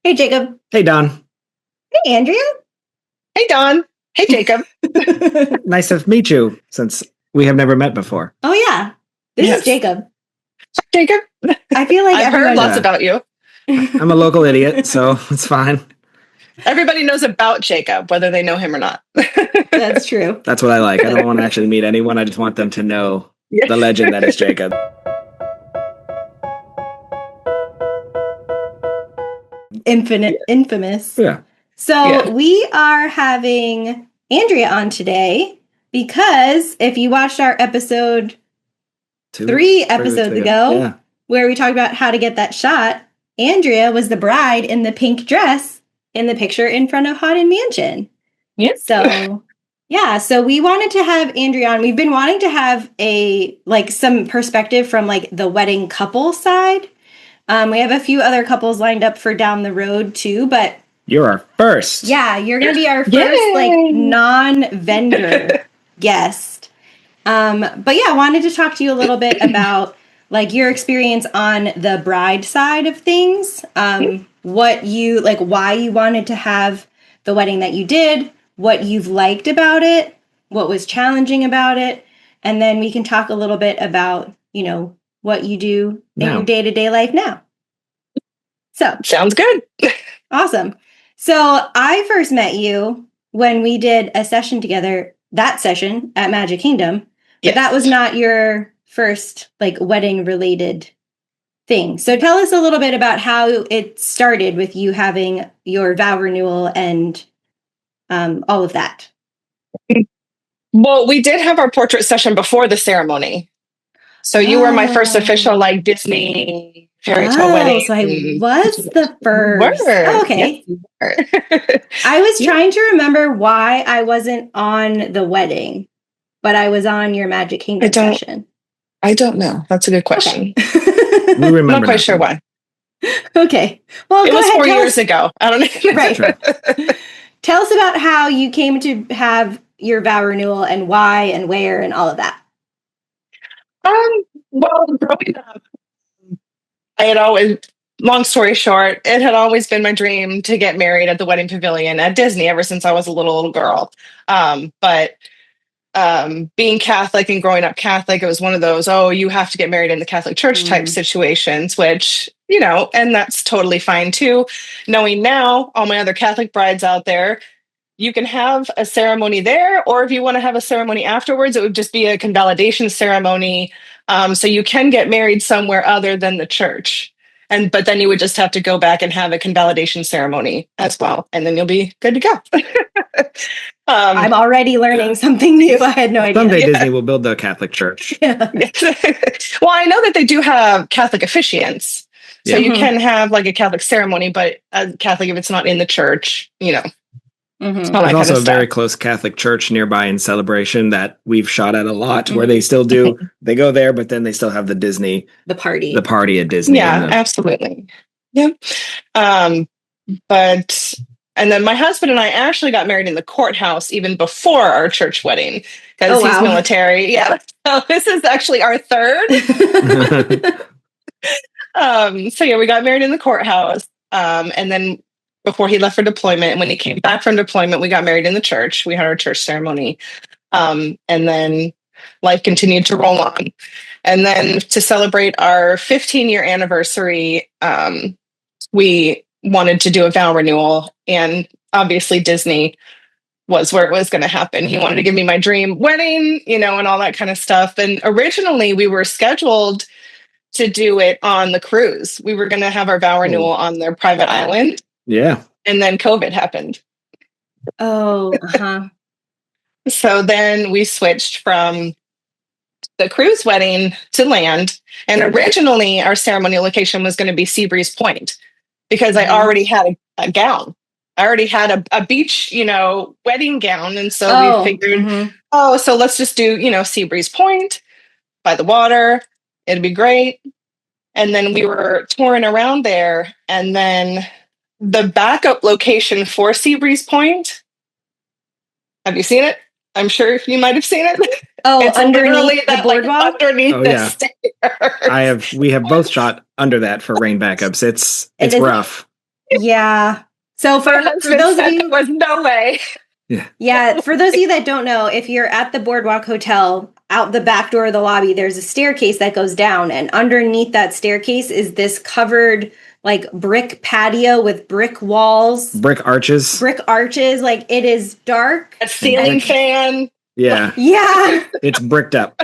Hey, Jacob. Hey, Don. Hey, Andrea. Hey, Don. Hey, Jacob. Nice to meet you since we have never met before. Oh, yeah. This is Jacob. Jacob. I feel like I've heard lots Yeah. about you. I'm a local idiot, so it's fine. Everybody knows about Jacob, whether they know him or not. That's true. That's what I like. I don't want to actually meet anyone. I just want them to know the legend that is Jacob. Infamous. Yeah. So we are having Andrea on today because if you watched our episode 3 episodes ago, where we talked about how to get that shot, Andrea was the bride in the pink dress in the picture in front of Haunted Mansion. Yes. So we wanted to have Andrea on. We've been wanting to have some perspective from the wedding couple side. We have a few other couples lined up for down the road too, but you're our first. Yeah, you're going to be our first non-vendor guest. But yeah, I wanted to talk to you a little bit about your experience on the bride side of things. Why you wanted to have the wedding that you did, what you've liked about it, what was challenging about it, and then we can talk a little bit about, what you do in your day-to-day life now. So sounds good. Awesome. So I first met you when we did a session together, that session at Magic Kingdom, but that was not your first wedding related thing. So tell us a little bit about how it started with you having your vow renewal and all of that. Well, we did have our portrait session before the ceremony. So you were my first official Disney fairy tale wedding. So I was the first. Oh, okay. Yes, I was trying to remember why I wasn't on the wedding, but I was on your Magic Kingdom session. I don't know. That's a good question. Okay. We remember. I'm not quite sure why. Okay. Well, it was 4 years ago. I don't know. Right. Tell us about how you came to have your vow renewal and why and where and all of that. Well, growing up, I had always, long story short, it had always been my dream to get married at the wedding pavilion at Disney ever since I was a little girl. But being Catholic and growing up Catholic, it was one of those, you have to get married in the Catholic Church type situations, which, and that's totally fine too. Knowing now, all my other Catholic brides out there, you can have a ceremony there, or if you want to have a ceremony afterwards, it would just be a convalidation ceremony. So you can get married somewhere other than the church. But then you would just have to go back and have a convalidation ceremony as well. And then you'll be good to go. I'm already learning something new. I had no idea. Someday Disney will build a Catholic church. Yeah. Well, I know that they do have Catholic officiants. So you can have a Catholic ceremony, but as Catholic, if it's not in the church, There's also a very close Catholic church nearby in Celebration that we've shot at a lot, where they still do. They go there, but then they still have the Disney, the party at Disney. Yeah, absolutely. Yeah. And then my husband and I actually got married in the courthouse even before our church wedding because he's military. Yeah. So this is actually our third. We got married in the courthouse. And then before he left for deployment, and when he came back from deployment, we got married in the church. We had our church ceremony. And then life continued to roll on. And then to celebrate our 15-year anniversary, we wanted to do a vow renewal. And obviously Disney was where it was going to happen. He wanted to give me my dream wedding, and all that kind of stuff. And originally we were scheduled to do it on the cruise. We were going to have our vow renewal on their private island. Yeah. And then COVID happened. Oh, uh-huh. So then we switched from the cruise wedding to land. And originally our ceremonial location was going to be Seabreeze Point because I already had a gown. I already had a beach, wedding gown. And so we figured, so let's just do, Seabreeze Point by the water. It'd be great. And then we were touring around there. And then the backup location for Seabreeze Point, have you seen it? I'm sure you might have seen it. Oh, it's underneath the boardwalk? Underneath the stairs. We have both shot under that for rain backups. It's rough. Yeah. So for those of you, there was no way. Yeah, for those of you that don't know, if you're at the Boardwalk Hotel, out the back door of the lobby, there's a staircase that goes down, and underneath that staircase is this covered like brick patio with brick walls, brick arches. Like, it is dark. A ceiling fan. Yeah. Yeah. It's bricked up.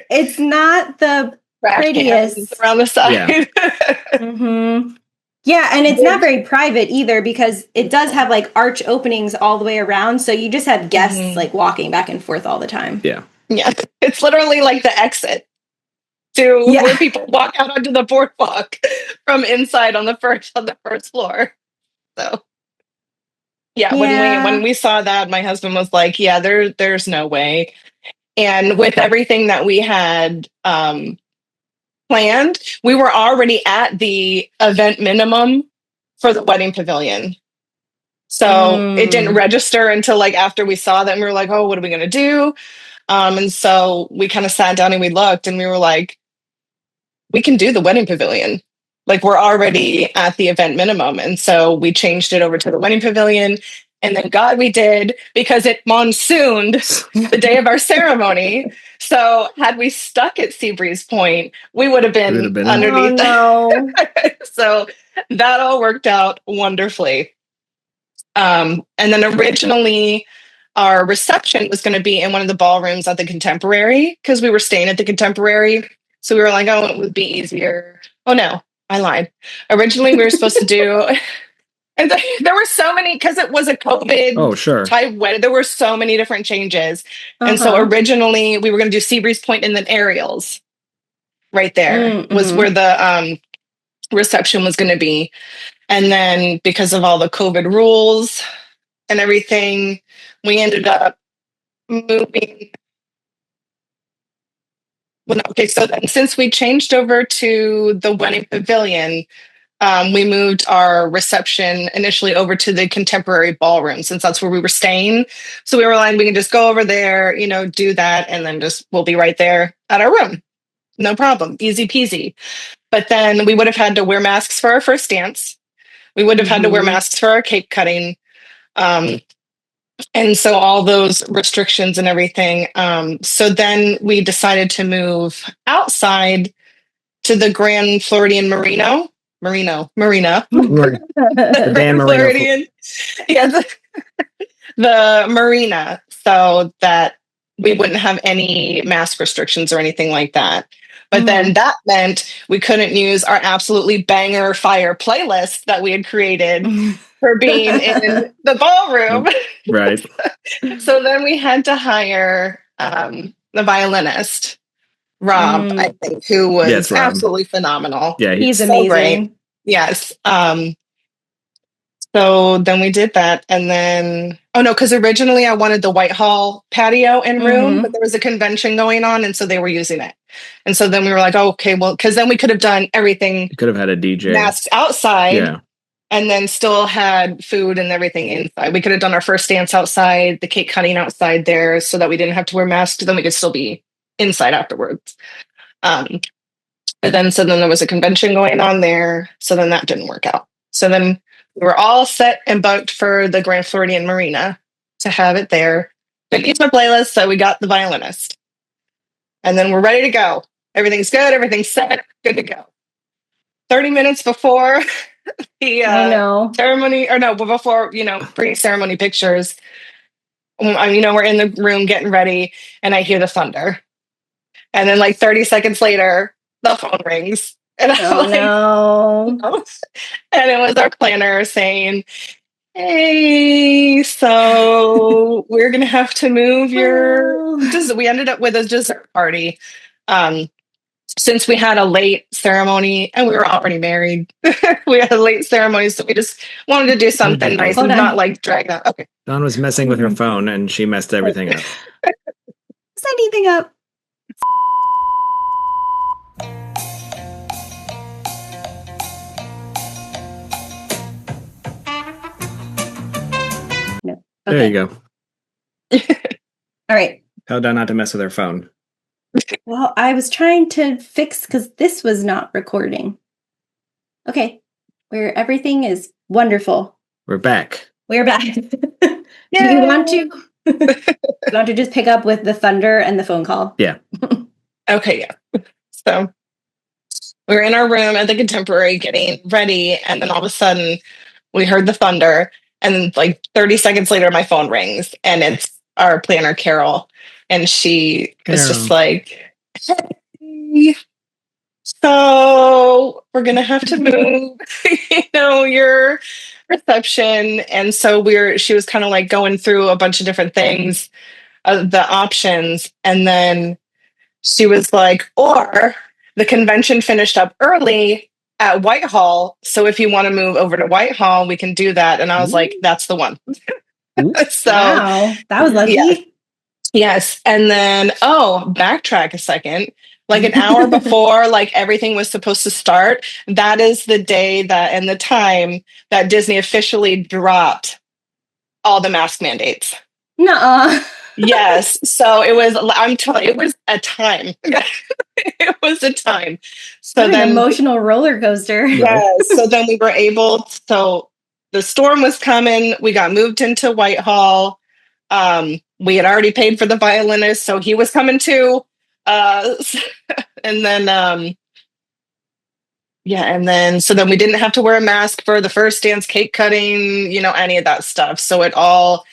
It's not the prettiest around the side. Yeah. Mm-hmm. Yeah, and it's not very private either, because it does have like arch openings all the way around, so you just have guests like walking back and forth all the time. Yeah. Yeah. It's literally like the exit to where people walk out onto the boardwalk from inside on the first floor. So yeah, when we saw that, my husband was like, yeah, there's no way. And with everything that we had planned, we were already at the event minimum for the wedding pavilion. So it didn't register until like after we saw that, and we were like, oh, what are we going to do? And so we kind of sat down and we looked, and we were like, we can do the wedding pavilion. Like, we're already at the event minimum. And so we changed it over to the wedding pavilion. And then God, we did, because it monsooned the day of our ceremony. So had we stuck at Seabreeze Point, we would have been underneath. Oh, no. So that all worked out wonderfully. And then originally our reception was going to be in one of the ballrooms at the Contemporary, because we were staying at the Contemporary. So we were like, oh, it would be easier. Oh, no, I lied. Originally, we were supposed to do... And there were so many, because it was a COVID type wedding. There were so many different changes. And so originally we were going to do Seabreeze Point and then Ariel's right there was where the reception was going to be. And then because of all the COVID rules and everything, we ended up moving. Well, okay, so then since we changed over to the wedding pavilion, we moved our reception initially over to the Contemporary ballroom, since that's where we were staying. So we were like, we can just go over there, do that, and then we'll be right there at our room. No problem. Easy peasy. But then we would have had to wear masks for our first dance. We would have had to wear masks for our cake cutting. And so all those restrictions and everything. So then we decided to move outside to the Grand Floridian Marina. The Dan Marino. Yeah, the marina, so that we wouldn't have any mask restrictions or anything like that. But then that meant we couldn't use our absolutely banger fire playlist that we had created for being in the ballroom. Right. So then we had to hire the violinist, Rob, I think, who was absolutely phenomenal. Yeah, he's so amazing. Great. Yes. So then we did that. And then, because originally I wanted the Whitehall patio and room, but there was a convention going on. And so they were using it. And so then we were like, oh, okay, well, because then we could have done everything. You could have had a DJ. Masks outside. And then still had food and everything inside. We could have done our first dance outside, the cake cutting outside there, so that we didn't have to wear masks. Then we could still be inside afterwards. So then there was a convention going on there. So then that didn't work out. So then we were all set and booked for the Grand Floridian Marina to have it there. Didn't use my playlist, so we got the violinist. And then we're ready to go. Everything's good. Everything's set. Good to go. 30 minutes before the ceremony, before, pre-ceremony pictures, we're in the room getting ready, and I hear the thunder. And then like 30 seconds later, the phone rings. And I'm no. And it was our planner saying, hey, so we're going to have to move your... We ended up with a dessert party. Since we had a late ceremony and we were already married, we had a late ceremony, so we just wanted to do something nice and not like drag that. Okay. Dawn was messing with her phone and she messed everything up. Mess anything up. No. Okay. There you go. All right. Tell Dawn not to mess with her phone. Well, I was trying to fix because this was not recording. Okay. Where everything is Wonderful. We're back. We're back. Do you want to just pick up with the thunder and the phone call? Yeah. Okay, yeah. So we were in our room at the Contemporary getting ready, and then all of a sudden we heard the thunder, and like 30 seconds later my phone rings, and it's our planner Carol, and she is just like, hey, so we're gonna have to move your reception. And so she was kind of like going through a bunch of different things, the options, and then she was like, or the convention finished up early at Whitehall, so if you want to move over to Whitehall, we can do that. And I was like, that's the one. So wow, that was lucky. Yes. And then, backtrack a second. Like an hour before, like everything was supposed to start, that is the day and the time that Disney officially dropped all the mask mandates. Nuh-uh. Yes. So it was, I'm telling you, it was a time. It was a time. So what an emotional roller coaster. Yes. So then we were so the storm was coming. We got moved into Whitehall. We had already paid for the violinist, so he was coming too. And then, so then we didn't have to wear a mask for the first dance, cake cutting, any of that stuff. So it all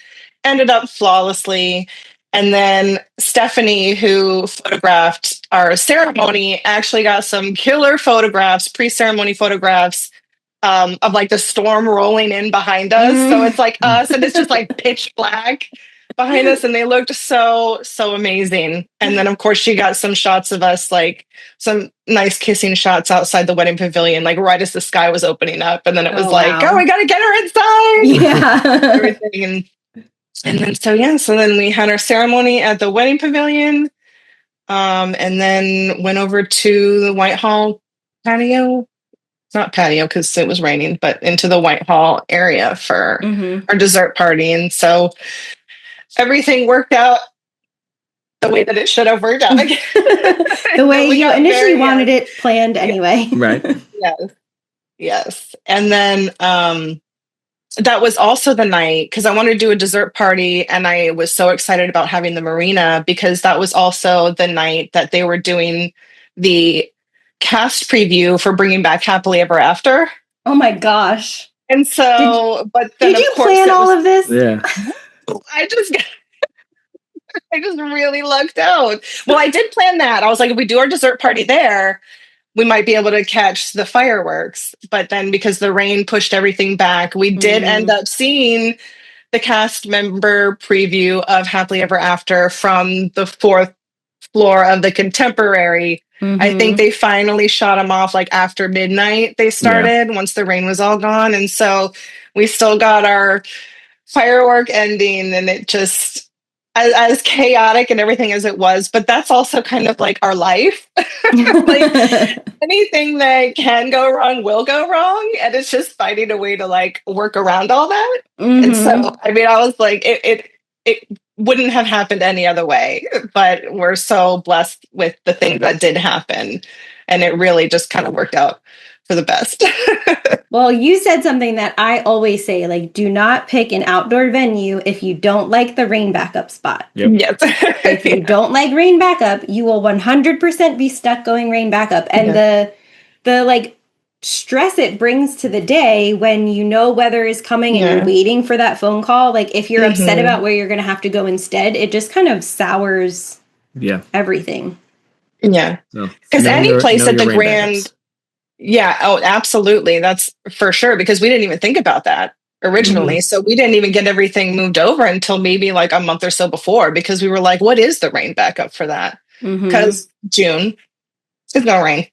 ended up flawlessly. And then Stephanie, who photographed our ceremony, actually got some killer photographs, pre-ceremony photographs, of like the storm rolling in behind us. So it's like us, and it's just like pitch black behind us, and they looked so amazing. And then of course she got some shots of us, like some nice kissing shots outside the wedding pavilion, like right as the sky was opening up. And then it was we gotta get her inside. Yeah. Everything. And then so then we had our ceremony at the wedding pavilion, and then went over to the Whitehall patio. Not patio because it was raining, but into the Whitehall area for our dessert party. And so everything worked out the way that it should have worked out. The way you initially wanted it planned anyway. Right. Yes. And then that was also the night, because I wanted to do a dessert party, and I was so excited about having the marina, because that was also the night that they were doing the cast preview for bringing back Happily Ever After. Oh my gosh. And so, did you plan all of this? Yeah. I just really lucked out. Well, I did plan that. I was like, if we do our dessert party there, we might be able to catch the fireworks. But then because the rain pushed everything back, we did end up seeing the cast member preview of Happily Ever After from the 4th floor of the Contemporary. I think they finally shot them off like after midnight. They started once the rain was all gone. And so we still got our firework ending, and it just as chaotic and everything as it was, but that's also kind of like our life. Like anything that can go wrong will go wrong, and it's just finding a way to like work around all that. And so I mean, I was like, it wouldn't have happened any other way, but we're so blessed with the thing that did happen, and it really just kind of worked out for the best. Well, you said something that I always say, like, do not pick an outdoor venue if you don't like the rain backup spot. Yep. Yes. If you don't like rain backup, you will 100% be stuck going rain backup. And the like stress it brings to the day when you know weather is coming and you're waiting for that phone call. Like if you're upset about where you're going to have to go instead, it just kind of sours everything. Yeah. Because any place at the Grand... Backups. Yeah. Oh, absolutely. That's for sure. Because we didn't even think about that originally. So we didn't even get everything moved over until maybe like a month or so before, because we were like, what is the rain backup for that? Because June, it's going to rain.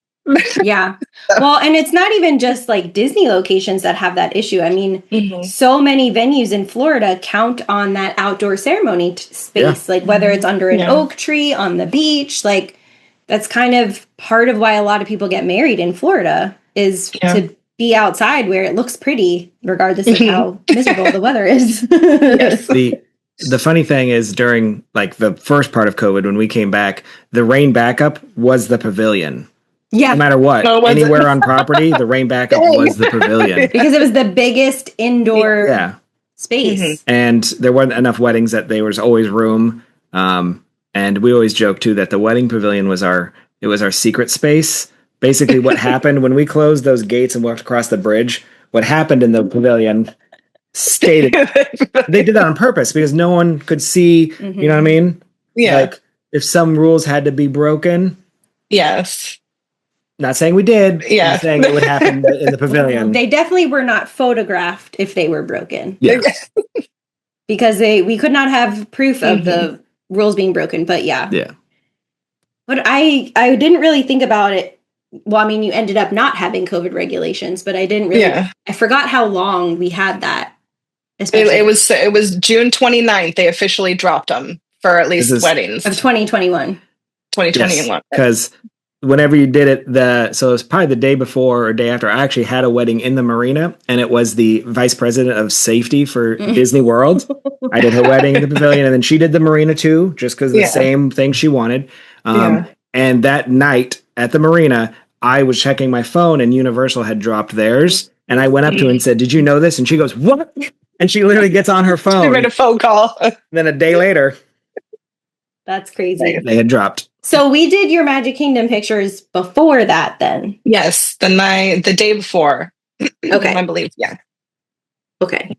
Yeah. Well, and it's not even just like Disney locations that have that issue. I mean, so many venues in Florida count on that outdoor ceremony space, like whether it's under an oak tree on the beach, like that's kind of part of why a lot of people get married in Florida is to be outside where it looks pretty, regardless of how miserable the weather is. The funny thing is, during like the first part of COVID, when we came back, the rain backup was the pavilion. Yeah. No matter what, anywhere on property, the rain backup was the pavilion. Because it was the biggest indoor space. Mm-hmm. And there weren't enough weddings that there was always room. And we always joke too that the wedding pavilion was our secret space. Basically what happened when we closed those gates and walked across the bridge, what happened in the pavilion stayed. They did that on purpose because no one could see, you know what I mean? Yeah. Like if some rules had to be broken. Yes. Not saying we did. Yeah. I'm saying it would happen in the pavilion. They definitely were not photographed if they were broken. Yeah. Because we could not have proof of the rules being broken, but yeah. Yeah. But I didn't really think about it. Well, I mean, you ended up not having COVID regulations, but I didn't really. Yeah. I forgot how long we had that. It was June 29th. They officially dropped them for at least weddings of 2021. 2021. Because whenever you did it, so it was probably the day before or day after. I actually had a wedding in the marina, and it was the vice president of safety for Disney World. I did her wedding in the pavilion, and then she did the marina too, just because the same thing she wanted. And that night at the marina, I was checking my phone, and Universal had dropped theirs. And I went up to her and said, "Did you know this?" And she goes, "What?" And she literally gets on her phone. She made a phone call. Then a day later, that's crazy. They had dropped. So we did your Magic Kingdom pictures before that, then? Yes, the day before. Okay, I believe. Yeah. Okay.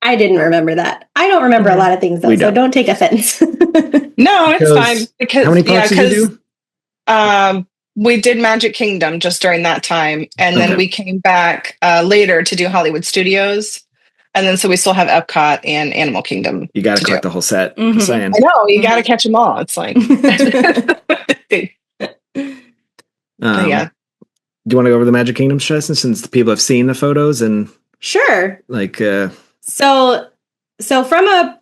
I didn't remember that. I don't remember a lot of things though, so don't take offense. No, it's fine because how many parks did you do? We did Magic Kingdom just during that time, and then we came back later to do Hollywood Studios, and then so we still have Epcot and Animal Kingdom. You got to collect the whole set. Just saying. I know you got to catch them all. It's like, yeah. Do you want to go over the Magic Kingdom, Justin, since the people have seen the photos and sure, like so from a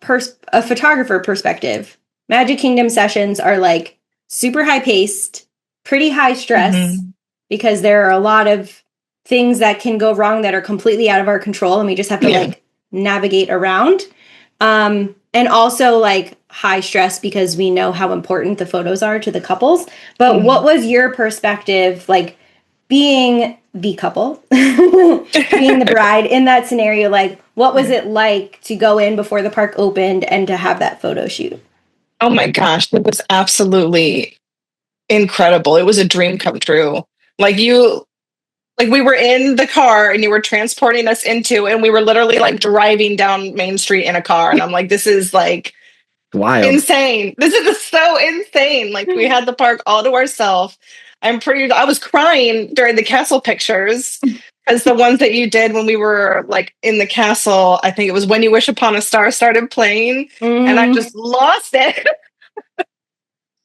photographer perspective, Magic Kingdom sessions are like super high paced, pretty high stress because there are a lot of things that can go wrong that are completely out of our control, and we just have to like navigate around. And also like high stress because we know how important the photos are to the couples. But what was your perspective, like being the couple, being the bride in that scenario? Like, what was it like to go in before the park opened and to have that photo shoot? Oh my gosh, it was absolutely incredible. It was a dream come true. Like we were in the car and you were transporting us into, and we were literally like driving down Main Street in a car. And I'm like, this is like wild, insane. This is so insane. Like we had the park all to ourselves. I was crying during the castle pictures because the ones that you did when we were like in the castle, I think it was When You Wish Upon a Star started playing, and I just lost it.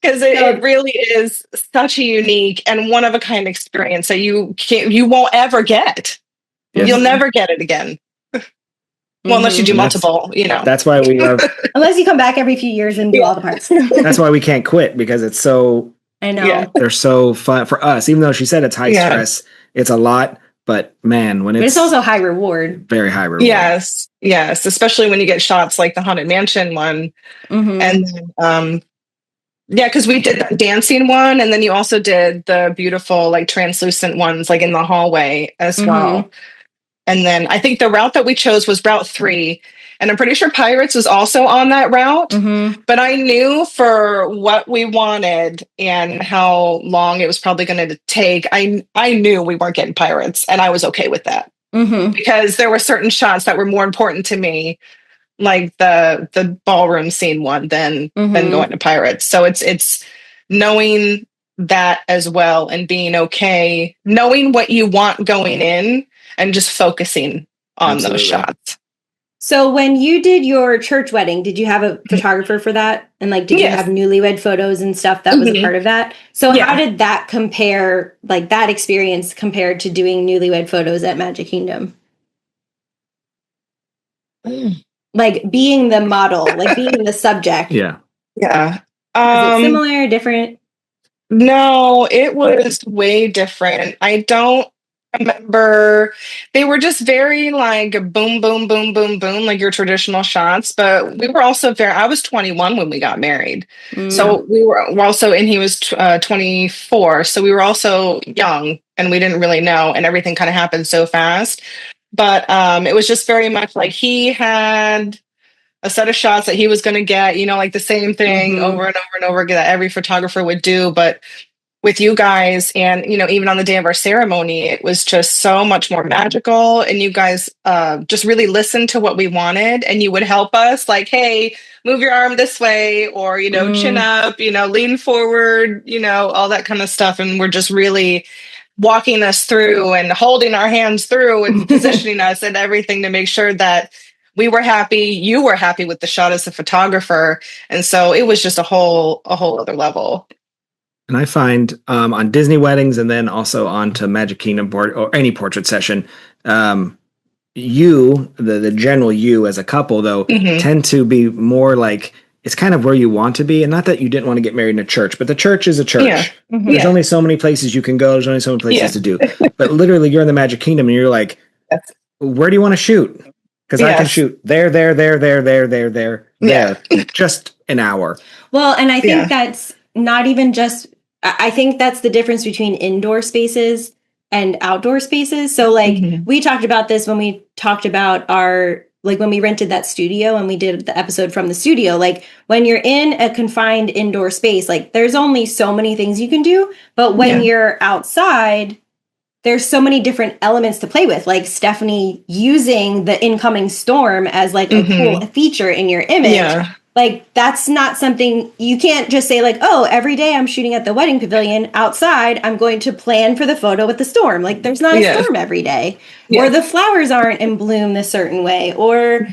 Because it really is such a unique and one of a kind experience that you won't ever get. Yes. You'll never get it again. Well, unless you do multiple, That's why we love. Unless you come back every few years and do all the parts. That's why we can't quit, because it's so. I know they're so fun for us. Even though she said it's high stress, it's a lot. But man, when it's also high reward, very high reward. Yes, especially when you get shots like the Haunted Mansion one, and then, because we did that dancing one, and then you also did the beautiful like translucent ones like in the hallway as well. And then I think the route that we chose was Route 3, and I'm pretty sure Pirates was also on that route. But I knew for what we wanted and how long it was probably going to take, I knew we weren't getting Pirates, and I was okay with that because there were certain shots that were more important to me, like the ballroom scene one than going to Pirates. So it's knowing that as well, and being okay, knowing what you want going in and just focusing on those shots. So when you did your church wedding, did you have a photographer for that? And like, did you have newlywed photos and stuff that was a part of that? So how did that compare, like that experience compared to doing newlywed photos at Magic Kingdom? Like being the model, like being the subject. Yeah. Is it similar, different? No, it was way different. I don't remember they were just very like boom, boom, boom, boom, boom, like your traditional shots. But we were also I was 21 when we got married. Mm. So we were also, and he was 24. So we were also young and we didn't really know. And everything kind of happened so fast. But it was just very much like he had a set of shots that he was going to get, like the same thing over and over and over again that every photographer would do. But with you guys and even on the day of our ceremony, it was just so much more magical, and you guys just really listened to what we wanted, and you would help us like, hey, move your arm this way, or chin up, lean forward, all that kind of stuff. And we're just really walking us through and holding our hands through and positioning us and everything to make sure that we were happy, you were happy with the shot as a photographer. And so it was just a whole other level. And I find on Disney weddings and then also onto Magic Kingdom or any portrait session, you, the general you as a couple, though, tend to be more like it's kind of where you want to be. And not that you didn't want to get married in a church, but the church is a church. Yeah. There's only so many places you can go. There's only so many places to do. But literally, you're in the Magic Kingdom and you're like, where do you want to shoot? Because I can shoot there, just an hour. Well, and I think that's not even just, I think that's the difference between indoor spaces and outdoor spaces. So like we talked about this when we talked about when we rented that studio and we did the episode from the studio, like when you're in a confined indoor space, like there's only so many things you can do. But when you're outside, there's so many different elements to play with, like Stephanie using the incoming storm as like a cool feature in your image. Yeah. Like that's not something you can't just say like, oh, every day I'm shooting at the wedding pavilion outside, I'm going to plan for the photo with the storm. Like there's not a storm every day, or the flowers aren't in bloom this certain way, or,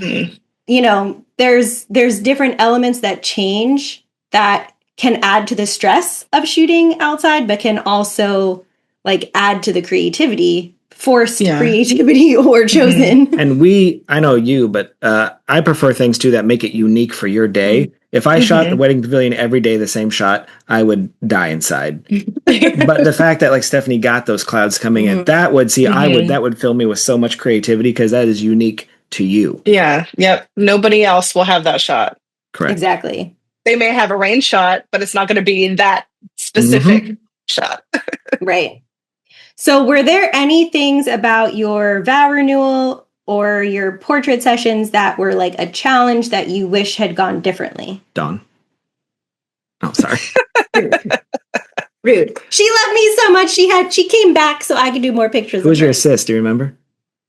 there's different elements that change that can add to the stress of shooting outside, but can also like add to the creativity, forced creativity or chosen. And I know you, but I prefer things too that make it unique for your day. If I shot the wedding pavilion every day, the same shot, I would die inside. But the fact that like Stephanie got those clouds coming in, that would that would fill me with so much creativity because that is unique to you. Yeah. Yep. Nobody else will have that shot. Correct. Exactly. They may have a rain shot, but it's not going to be that specific shot. Right. So were there any things about your vow renewal or your portrait sessions that were like a challenge that you wish had gone differently? Dawn. Oh, sorry. Rude. She loved me so much. She came back so I could do more pictures. Who was your assist? Do you remember?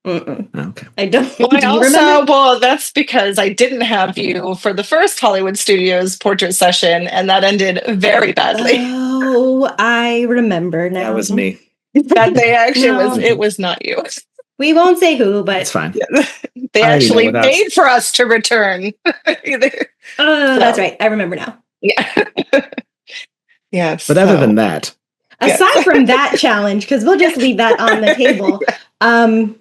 Oh, okay. I don't. Well, that's because I didn't have you for the first Hollywood Studios portrait session, and that ended very badly. Oh, I remember now. That was me. That day actually it was not you. We won't say who, but it's fine. They actually paid for us to return. That's right. I remember now. Yeah. Yes. But other than that, aside from that challenge, because we'll just leave that on the table.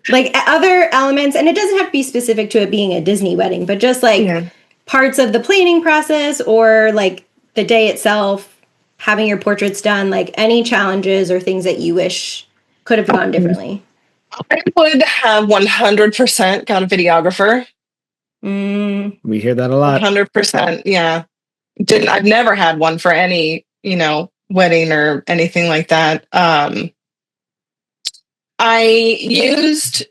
Like other elements, and it doesn't have to be specific to it being a Disney wedding, but just like parts of the planning process or like the day itself, having your portraits done, like any challenges or things that you wish could have gone differently. I would have 100% got a videographer. We hear that a lot. 100%. Yeah. I've never had one for any, wedding or anything like that. I used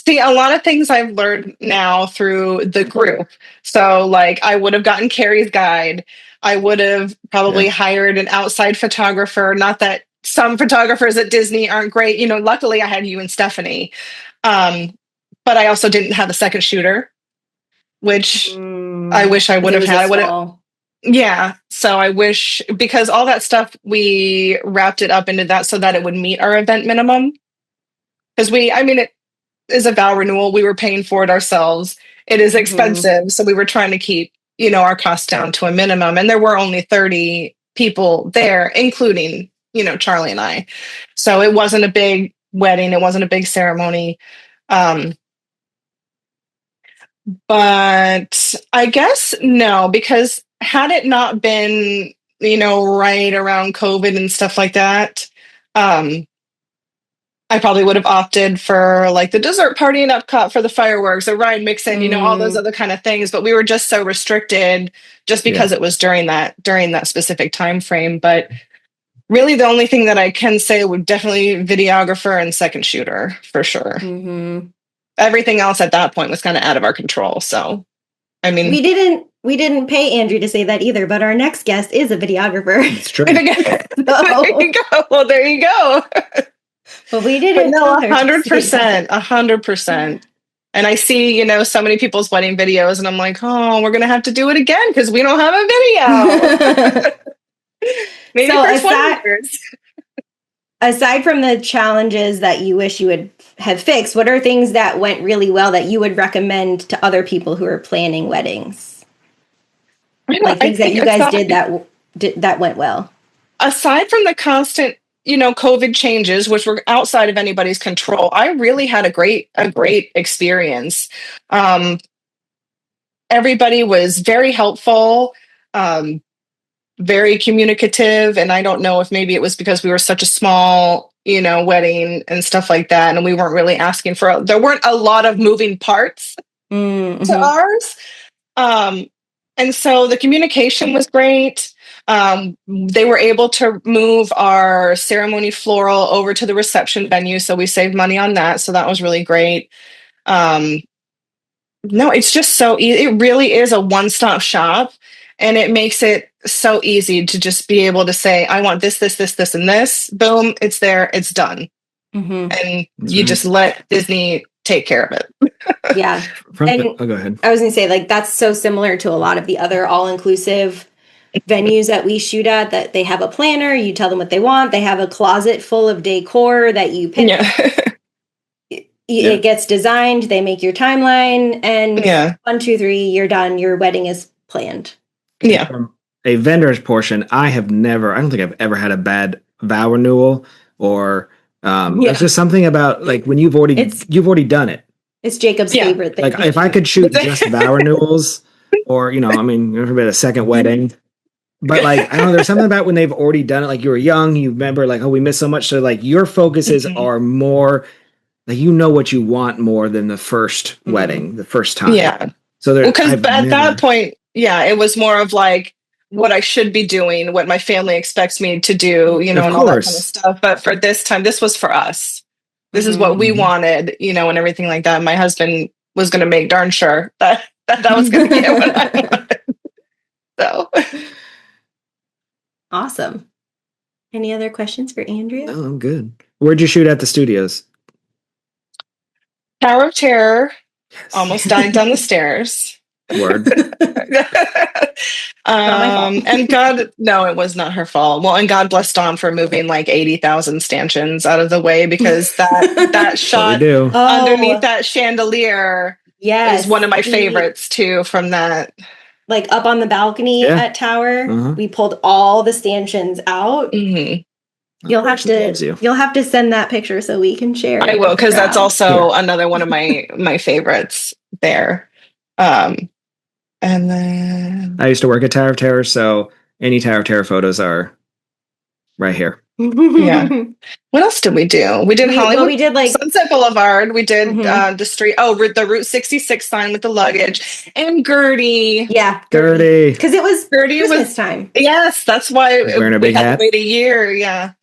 a lot of things I've learned now through the group. So like I would have gotten Carrie's guide. I would have probably hired an outside photographer. Not that some photographers at Disney aren't great. Luckily I had you and Stephanie. But I also didn't have a second shooter, which I wish I would have had. Yeah. So I wish, because all that stuff, we wrapped it up into that so that it would meet our event minimum. Because it is a vow renewal. We were paying for it ourselves. It is expensive. So we were trying to keep, our costs down to a minimum. And there were only 30 people there, including, Charlie and I. So it wasn't a big wedding. It wasn't a big ceremony. But I guess no, because had it not been, right around COVID and stuff like that, I I probably would have opted for like the dessert party in Epcot for the fireworks, or Ryan Mixon, you know, all those other kind of things. But we were just so restricted just because it was during that specific time frame. But really, the only thing that I can say would definitely videographer and second shooter for sure. Everything else at that point was kind of out of our control. So, I mean, we didn't pay Andrew to say that either, but our next guest is a videographer. It's true. There you go. Well, there you go. But we didn't. No, 100%, 100%. And I see, you know, so many people's wedding videos, and I'm like, oh, we're gonna have to do it again because we don't have a video. Maybe so aside from the challenges that you wish you would have fixed, what are things that went really well that you would recommend to other people who are planning weddings? Like things that you guys did that went well. Aside from the constant, you know, COVID changes, which were outside of anybody's control, I really had a great experience. Everybody was very helpful, very communicative, and I don't know if maybe it was because we were such a small, you know, wedding and stuff like that, and we weren't really asking for. There weren't a lot of moving parts to ours, and so the communication was great. They were able to move our ceremony floral over to the reception venue, so we saved money on that. So that was really great. No, it's just so easy. It really is a one-stop shop, and it makes it so easy to just be able to say, I want this, this, this, this, and this. Boom, it's there, it's done. And you just let Disney take care of it. Yeah. Go ahead. I was going to say, like, that's so similar to a lot of the other all-inclusive venues that we shoot at, that they have a planner, you tell them what they want, they have a closet full of decor that you pick. It gets designed, they make your timeline, and 1, 2, 3, you're done. Your wedding is planned. Yeah. From a vendor's portion, I don't think I've ever had a bad vow renewal, or it's just something about like when you've already done it. It's Jacob's favorite thing. Like if I could shoot just vow renewals, or, you know, I mean, never been a second wedding. But like, I don't know, there's something about when they've already done it, like you were young, you remember like, oh, we missed so much. So like your focuses are more like, you know what you want more than the first wedding, the first time. Yeah. So because at that point, it was more of like what I should be doing, what my family expects me to do, you know, and all that kind of stuff. But for this time, this was for us. This is what we wanted, you know, and everything like that. My husband was going to make darn sure that was going to get what I wanted. So. Awesome. Any other questions for Andrea? No, I'm good. Where'd you shoot at the studios? Tower of Terror. Yes. Almost died down the stairs. Word. And God, no, it was not her fault. Well, and God bless Dawn for moving like 80,000 stanchions out of the way, because that shot underneath that chandelier is one of my favorites too, from that. Like up on the balcony at Tower, we pulled all the stanchions out. You'll have to send that picture so we can share it. I will, because that's also another one of my favorites there. And then I used to work at Tower of Terror, so any Tower of Terror photos are right here. Yeah. What else did we do? We did Hollywood. Well, we did like Sunset Boulevard. We did the street. Oh, the Route 66 sign with the luggage, and Gertie. Yeah, Gertie. Because it was Christmas time. Yes, that's why wearing a big hat. To wait a year. Yeah,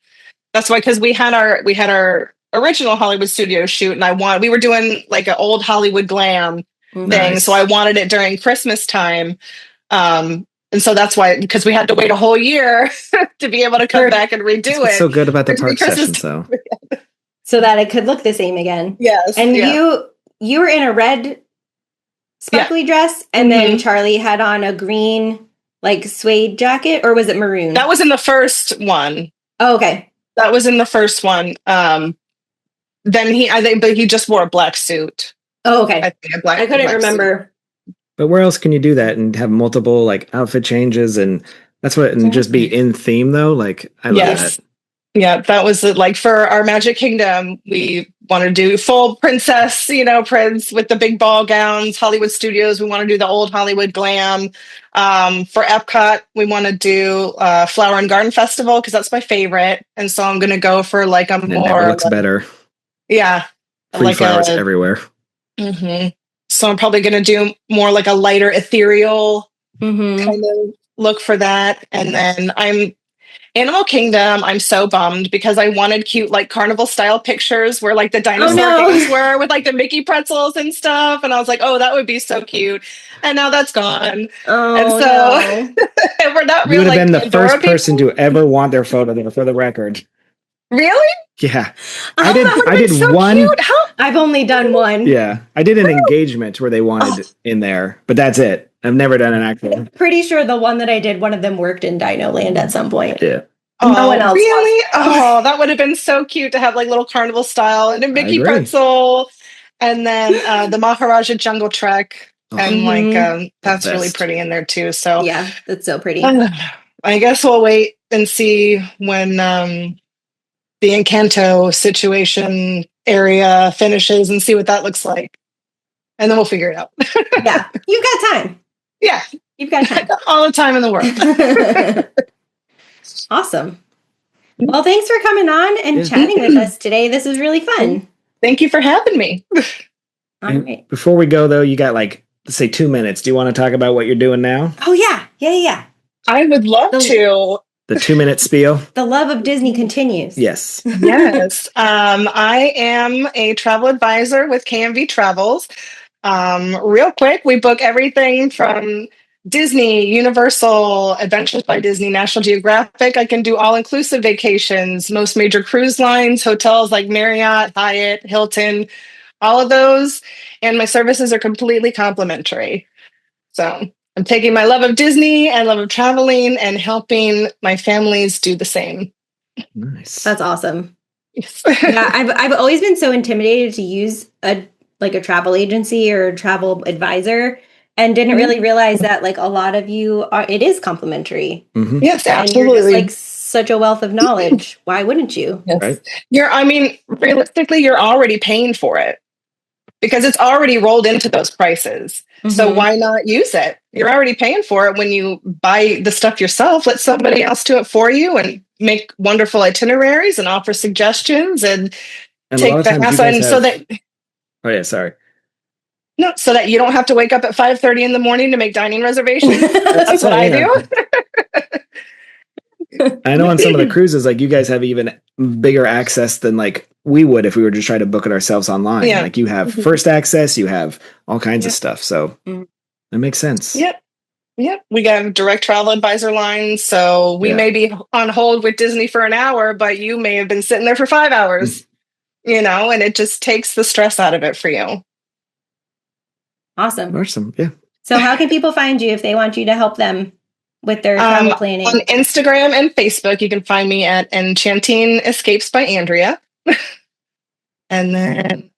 that's why, because we had our original Hollywood studio shoot, and we were doing like an old Hollywood glam thing, so I wanted it during Christmas time. And so that's why, because we had to wait a whole year to be able to come back and redo it. What's so good about the park sessions, though. So that it could look the same again. Yes. And you were in a red sparkly dress, and then Charlie had on a green like suede jacket, or was it maroon? That was in the first one. Oh, okay. That was in the first one. Then he just wore a black suit. Oh, okay. I couldn't remember. Suit. But where else can you do that and have multiple like outfit changes, and just be in theme though? Like I love that. Yeah, that was like for our Magic Kingdom, we want to do full princess, prince with the big ball gowns. Hollywood Studios, we want to do the old Hollywood glam. For Epcot, we want to do Flower and Garden Festival, because that's my favorite, and so I'm going to go for like a more. It never looks better. Yeah. Free Like flowers a, everywhere. so I'm probably going to do more like a lighter ethereal kind of look for that. And then Animal Kingdom, I'm so bummed because I wanted cute, like carnival style pictures where like the dinosaur games were with like the Mickey pretzels and stuff. And I was like, oh, that would be so cute. And now that's gone. And so and we're not You real would have like been the Pandora first person people. to ever want their photo there, for the record. Really? Yeah. Oh, that would I have did been so one. cute. How? I've only done one. Yeah. I did an engagement where they wanted in there, but that's it. I've never done an actual. Pretty sure the one that I did, one of them worked in Dino Land at some point. Yeah. No one else. Really? Oh, that would have been so cute to have like little carnival style and a Mickey agree. pretzel. And then the Maharaja Jungle Trek. And like that's really pretty in there too. So yeah, that's so pretty. I guess we'll wait and see when the Encanto situation area finishes and see what that looks like. And then we'll figure it out. Yeah, you've got time. Yeah. You've got time. All the time in the world. Awesome. Well, thanks for coming on and chatting with us today. This is really fun. Thank you for having me. All right. Before we go, though, you got like, let's say 2 minutes. Do you want to talk about what you're doing now? Oh, yeah. Yeah. I would love to. The 2-minute spiel? The love of Disney continues. Yes. Yes. I am a travel advisor with KMV Travels. Real quick, we book everything from Disney, Universal, Adventures by Disney, National Geographic. I can do all-inclusive vacations, most major cruise lines, hotels like Marriott, Hyatt, Hilton, all of those. And my services are completely complimentary. So I'm taking my love of Disney and love of traveling and helping my families do the same. Nice. That's awesome. Yes. Yeah, I've always been so intimidated to use a travel agency or a travel advisor, and didn't really realize that like a lot of you are. It is complimentary. Yes, absolutely. And you're just, like such a wealth of knowledge. Why wouldn't you? Yes. Right? Realistically, you're already paying for it because it's already rolled into those prices. So why not use it? You're already paying for it when you buy the stuff yourself. Let somebody else do it for you and make wonderful itineraries and offer suggestions and take the hassle. And so that. Oh yeah, sorry. No, so that you don't have to wake up at 5:30 in the morning to make dining reservations. That's what I do. I know on some of the cruises, like you guys have even bigger access than like we would if we were just trying to book it ourselves online. Yeah. Like you have first access, you have all kinds of stuff. So that makes sense. Yep. We got direct travel advisor lines. So we may be on hold with Disney for an hour, but you may have been sitting there for 5 hours, and it just takes the stress out of it for you. Awesome. Yeah. So how can people find you if they want you to help them with their travel planning? On Instagram and Facebook, you can find me at Enchanting Escapes by Andrea. And then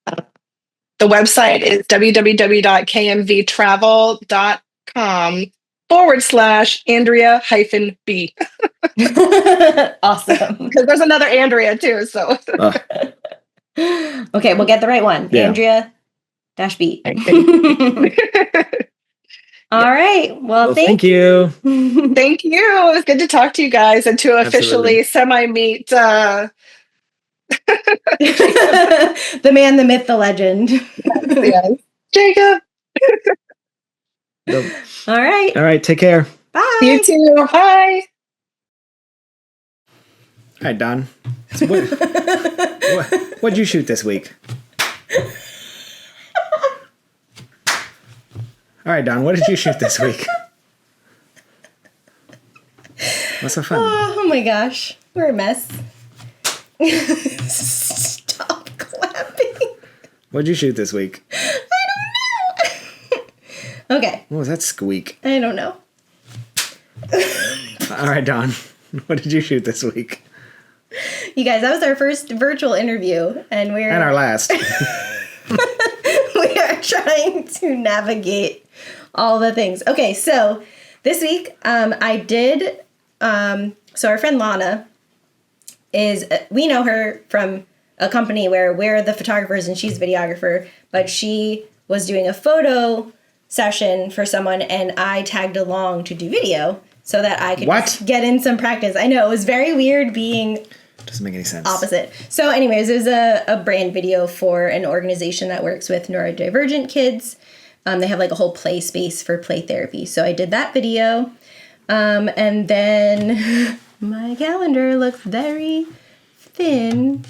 the website is www.kmvtravel.com/Andrea-B. Awesome. Because there's another Andrea too. So okay, we'll get the right one. Yeah. Andrea-B. All right. Well, thank you. Thank you. It was good to talk to you guys and to officially semi-meet the man, the myth, the legend. Yes. Jacob. All right. All right. Take care. Bye. You too. Bye. Hi, Don. So what'd you shoot this week? All right, Don, what did you shoot this week? What's so fun? Oh my gosh. We're a mess. Stop clapping. What'd you shoot this week? I don't know. Okay. What was that squeak? I don't know. All right, Don, what did you shoot this week? You guys, that was our first virtual interview, and our last. We are trying to navigate all the things. Okay, so this week I did. So our friend Lana we know her from a company where we're the photographers and she's a videographer, but she was doing a photo session for someone, and I tagged along to do video so that I could get in some practice. I know, it was very weird being Doesn't make any sense. Opposite. So anyways, it was a brand video for an organization that works with neurodivergent kids. They have like a whole play space for play therapy. So I did that video. And then my calendar looks very thin.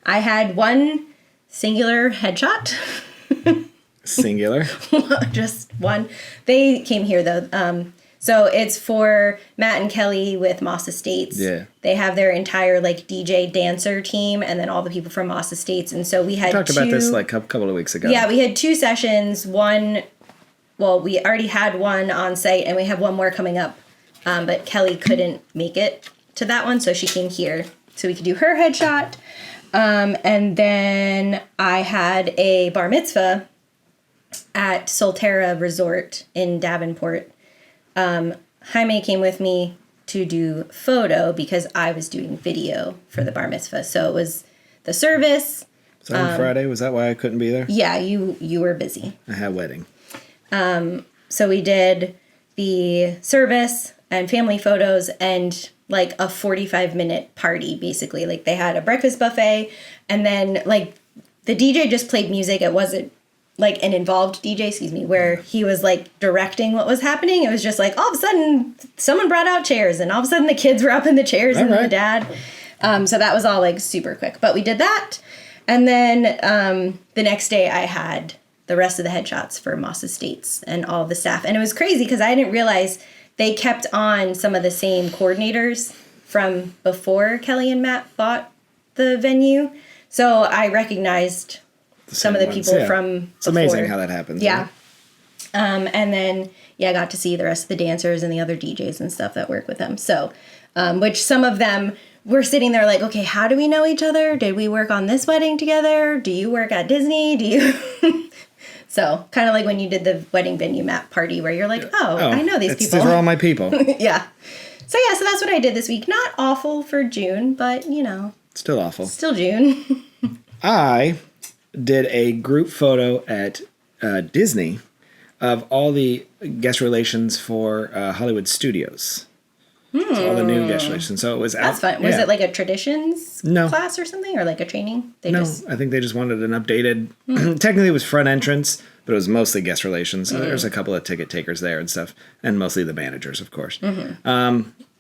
I had one singular headshot. Singular? Just one. They came here though. So it's for Matt and Kelly with Moss Estates. Yeah. They have their entire like DJ dancer team and then all the people from Moss Estates. And so we had talked about this like a couple of weeks ago. Yeah, we had 2 sessions. We already had one on site and we have one more coming up. But Kelly couldn't make it to that one, so she came here so we could do her headshot. And then I had a bar mitzvah at Solterra Resort in Davenport. Jaime came with me to do photo because I was doing video for the bar mitzvah. So it was the service. So on Friday, was that why I couldn't be there? Yeah, you were busy. I had a wedding. So we did the service and family photos and like a 45-minute party, basically. Like they had a breakfast buffet and then like the DJ just played music. It wasn't like an involved DJ, where he was like directing what was happening. It was just like all of a sudden someone brought out chairs and all of a sudden the kids were up in the chairs and the dad. So that was all like super quick. But we did that. And then the next day I had the rest of the headshots for Moss Estates and all the staff. And it was crazy because I didn't realize they kept on some of the same coordinators from before Kelly and Matt bought the venue. So I recognized some of the people from It's amazing how that happens. Yeah. Right? And then, I got to see the rest of the dancers and the other DJs and stuff that work with them. So, which some of them were sitting there like, okay, how do we know each other? Did we work on this wedding together? Do you work at Disney? Do you... So, kind of like when you did the wedding venue map party where you're like, oh I know these people. These are all my people. Yeah. So that's what I did this week. Not awful for June, but, Still awful. Still June. I did a group photo at Disney of all the guest relations for Hollywood Studios. So all the new guest relations. So it was That's fun. Was it like a traditions class or something, or like a training? I think they just wanted an updated. Technically, it was front entrance, but it was mostly guest relations. So there's a couple of ticket takers there and stuff, and mostly the managers, of course. It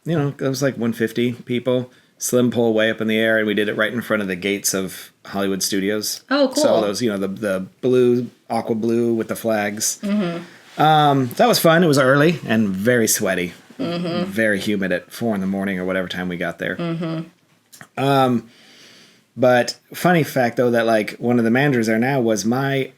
was like 150 people. Slim pole way up in the air, and we did it right in front of the gates of Hollywood Studios. Oh, cool. So those, the blue, aqua blue with the flags. That was fun. It was early and very sweaty. Very humid at 4 a.m. or whatever time we got there. But funny fact, though, that like one of the managers there now was my,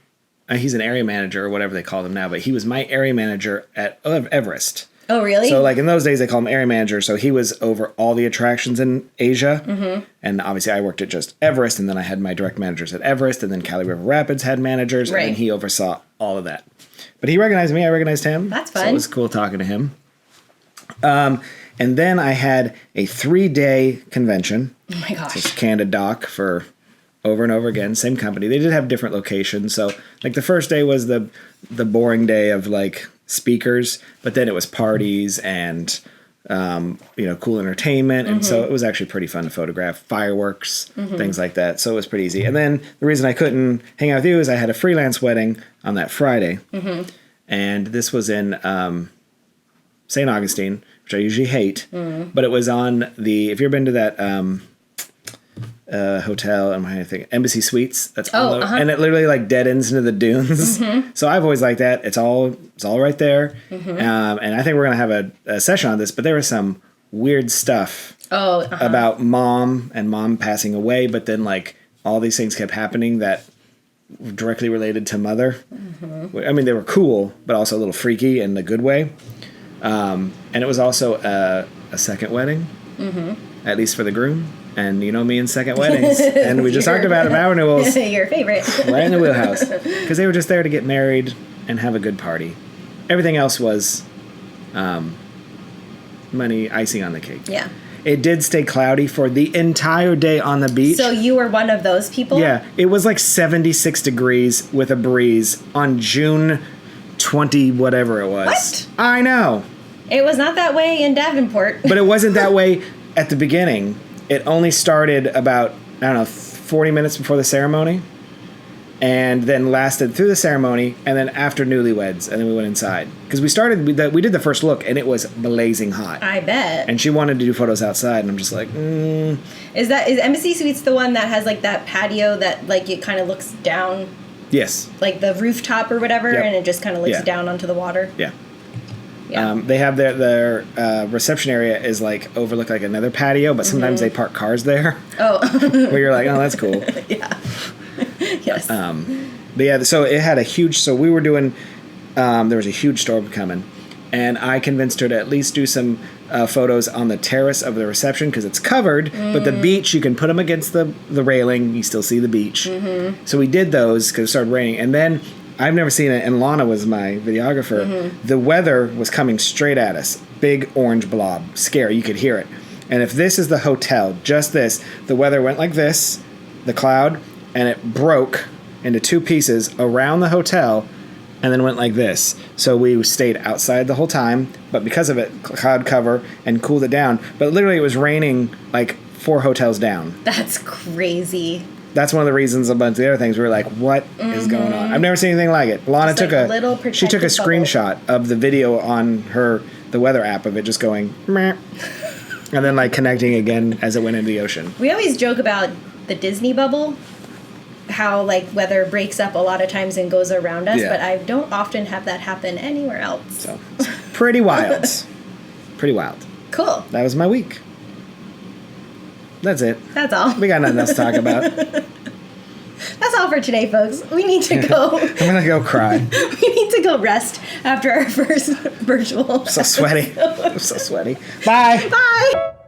he's an area manager or whatever they call him now, but he was my area manager at Everest. Oh, really? So, like, in those days, they call him area manager. So he was over all the attractions in Asia. And obviously, I worked at just Everest. And then I had my direct managers at Everest. And then Cali River Rapids had managers. Right. And he oversaw all of that. But he recognized me. I recognized him. That's fun. So it was cool talking to him. And then I had a 3-day convention. Oh, my gosh. It's Canada Doc for over and over again. Same company. They did have different locations. So, like, the first day was the boring day of, like, speakers, but then it was parties and cool entertainment, and so it was actually pretty fun to photograph, fireworks, things like that. So it was pretty easy. And then the reason I couldn't hang out with you is I had a freelance wedding on that Friday, and this was in St. Augustine, which I usually hate, but it was on the, if you've been to that hotel, I think Embassy Suites. That's all over, and it literally like dead ends into the dunes. So I've always liked that. It's all right there. And I think we're gonna have a session on this. But there was some weird stuff about mom passing away. But then like all these things kept happening that were directly related to mother. I mean, they were cool, but also a little freaky in the good way. And it was also a second wedding, at least for the groom. And you know me and second weddings. And we just talked about vow renewals. Your favorite. Right in the wheelhouse. Because they were just there to get married and have a good party. Everything else was money icing on the cake. Yeah. It did stay cloudy for the entire day on the beach. So you were one of those people? Yeah. It was like 76 degrees with a breeze on June 20 whatever it was. What? I know. It was not that way in Davenport. But it wasn't that way at the beginning, it only started about, I don't know, 40 minutes before the ceremony, and then lasted through the ceremony, and then after newlyweds, and then we went inside. Because we did the first look, and it was blazing hot. I bet. And she wanted to do photos outside, and I'm just like, Is Embassy Suites the one that has, like, that patio that, like, it kind of looks down? Yes. Like the rooftop or whatever, Yep. and it just kind of looks Yeah. down onto the water? Yeah. Yeah. They have their reception area is, like, overlooked like another patio, but sometimes they park cars there. Oh. Where you're like, oh, that's cool. Yeah. Yes. But yeah, so it had a huge, so we were doing, there was a huge storm coming, and I convinced her to at least do some photos on the terrace of the reception because it's covered, but the beach, you can put them against the railing, you still see the beach. So we did those because it started raining, and then I've never seen it, and Lana was my videographer. The weather was coming straight at us, big orange blob, scary, you could hear it. And if this is the hotel, just this, the weather went like this, the cloud, and it broke into two pieces around the hotel and then went like this. So we stayed outside the whole time, but because of it, cloud cover and cooled it down. But literally it was raining like 4 hotels down. That's crazy. That's one of the reasons a bunch of the other things we were like, what is going on? I've never seen anything like it. Lana Just took like a a little she took a protective bubble. screenshot of the video on the weather app of it just going meh, and then like connecting again as it went into the ocean. We always joke about the Disney bubble, how, like, weather breaks up a lot of times and goes around us, Yeah. but I don't often have that happen anywhere else. So it's pretty wild. Pretty wild. Cool. That was my week. That's it. That's all. We got nothing else to talk about. That's all for today, folks. We need to go. I'm gonna go cry. We need to go rest after our first virtual. So sweaty. I'm so sweaty. Bye. Bye.